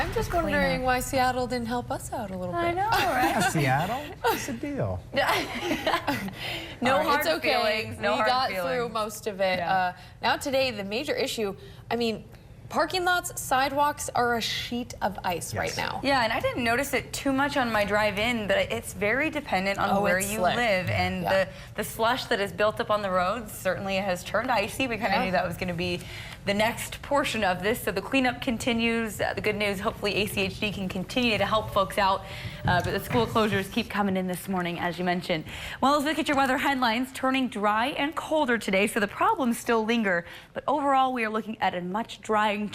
I'm just wondering why Seattle didn't help us out a little bit. I know, right? Seattle? What's the deal? No hard it's okay. feelings. No we hard got feelings. through most of it. Yeah. Now today, the major issue, I mean, parking lots, sidewalks are a sheet of ice right now. Yeah, and I didn't notice it too much on my drive in, but it's very dependent on where you live. And the slush that is built up on the roads certainly has turned icy. We kind of knew that was going to be the next portion of this. So the cleanup continues. The good news, hopefully ACHD can continue to help folks out. But the school closures keep coming in this morning, as you mentioned. Well, let's look at your weather headlines. Turning dry and colder today, so the problems still linger. But overall, we are looking at a much drier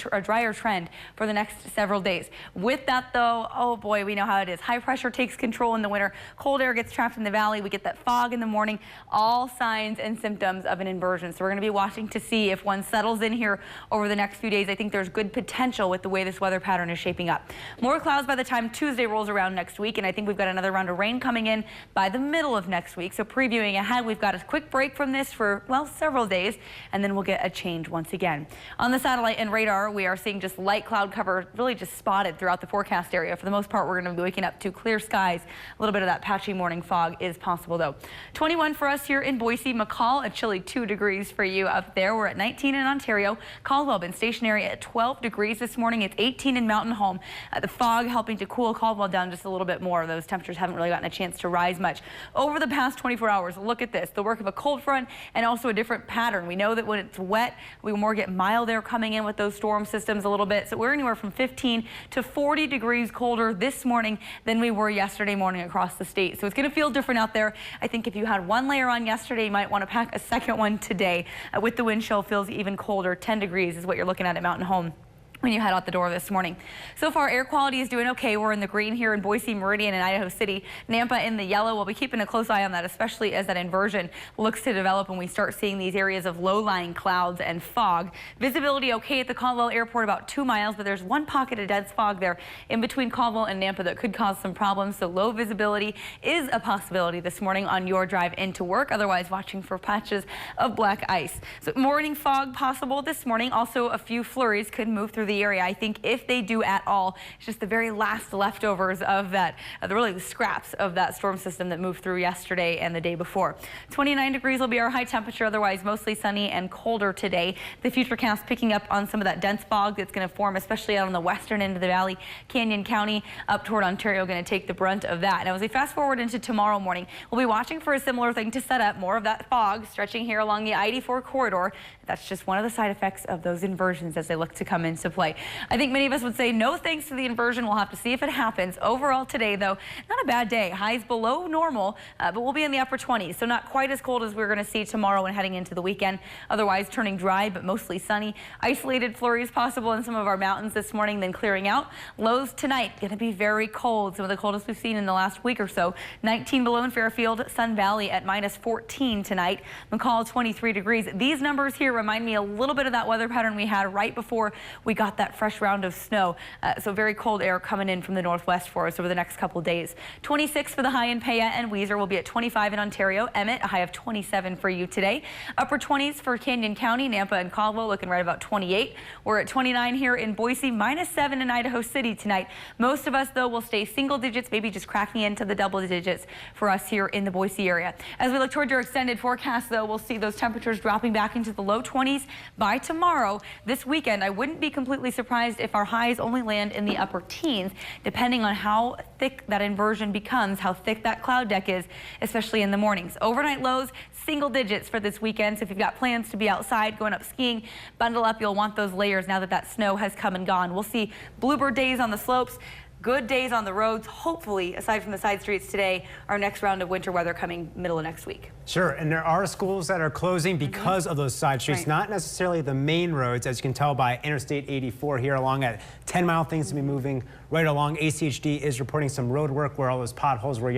trend for the next several days. With that, though, oh boy, we know how it is. High pressure takes control in the winter. Cold air gets trapped in the valley. We get that fog in the morning. All signs and symptoms of an inversion. So we're going to be watching to see if one settles in here over the next few days. I think there's good potential with the way this weather pattern is shaping up. More clouds by the time Tuesday rolls around next week, and I think we've got another round of rain coming in by the middle of next week. So previewing ahead, we've got a quick break from this for, well, several days, and then we'll get a change once again. On the satellite and radar, we are seeing just light cloud cover really just spotted throughout the forecast area. For the most part, we're going to be waking up to clear skies. A little bit of that patchy morning fog is possible, though. 21 for us here in Boise. McCall, a chilly 2 degrees for you up there. We're at 19 in Ontario. Caldwell been stationary at 12 degrees this morning. It's 18 in Mountain Home. The fog helping to cool Caldwell down just a little bit more. Those temperatures haven't really gotten a chance to rise much over the past 24 hours. Look at this, the work of a cold front and also a different pattern. We know that when it's wet, we more get mild air coming in with those storm systems a little bit. So we're anywhere from 15 to 40 degrees colder this morning than we were yesterday morning across the state. So it's going to feel different out there. I think if you had one layer on yesterday, you might want to pack a second one today. With the wind chill, feels even colder. 10 degrees is what you're looking at Mountain Home when you head out the door this morning. So far, air quality is doing okay. We're in the green here in Boise, Meridian, and Idaho City. Nampa in the yellow. We'll be keeping a close eye on that, especially as that inversion looks to develop and we start seeing these areas of low-lying clouds and fog. Visibility okay at the Caldwell Airport, about 2 miles, but there's one pocket of dense fog there in between Caldwell and Nampa that could cause some problems. So low visibility is a possibility this morning on your drive into work. Otherwise, watching for patches of black ice. So morning fog possible this morning. Also, a few flurries could move through the area. I think if they do at all, it's just the very last leftovers of that, really the scraps of that storm system that moved through yesterday and the day before. 29 degrees will be our high temperature, otherwise mostly sunny and colder today. The futurecast picking up on some of that dense fog that's going to form, especially out on the western end of the valley. Canyon County up toward Ontario going to take the brunt of that. Now, as we fast forward into tomorrow morning, we'll be watching for a similar thing to set up, more of that fog stretching here along the I-84 corridor. That's just one of the side effects of those inversions as they look to come into play. I think many of us would say no thanks to the inversion. We'll have to see if it happens. Overall today, though, not a bad day. Highs below normal, but we'll be in the upper 20s, so not quite as cold as we're going to see tomorrow and heading into the weekend. Otherwise, turning dry, but mostly sunny. Isolated flurries possible in some of our mountains this morning, then clearing out. Lows tonight going to be very cold, some of the coldest we've seen in the last week or so. 19 below in Fairfield, Sun Valley at -14 tonight. McCall 23 degrees. These numbers here remind me a little bit of that weather pattern we had right before we got that fresh round of snow. So very cold air coming in from the northwest for us over the next couple days. 26 for the high in Paya and Weiser. Will be at 25 in Ontario. Emmett, a high of 27 for you today. Upper 20s for Canyon County. Nampa and Caldwell looking right about 28. We're at 29 here in Boise. -7 in Idaho City tonight. Most of us, though, will stay single digits, maybe just cracking into the double digits for us here in the Boise area. As we look toward your extended forecast, though, we'll see those temperatures dropping back into the low 20s by tomorrow. This weekend, I wouldn't be completely surprised if our highs only land in the upper teens, depending on how thick that inversion becomes, how thick that cloud deck is, especially in the mornings. Overnight lows, single digits for this weekend. So if you've got plans to be outside, going up skiing, bundle up. You'll want those layers now that that snow has come and gone. We'll see bluebird days on the slopes. Good days on the roads, hopefully, aside from the side streets today. Our next round of winter weather coming middle of next week. Sure, and there are schools that are closing because of those side streets, not necessarily the main roads, as you can tell by Interstate 84 here along at 10 Mile. Things to be moving right along. ACHD is reporting some road work where all those potholes were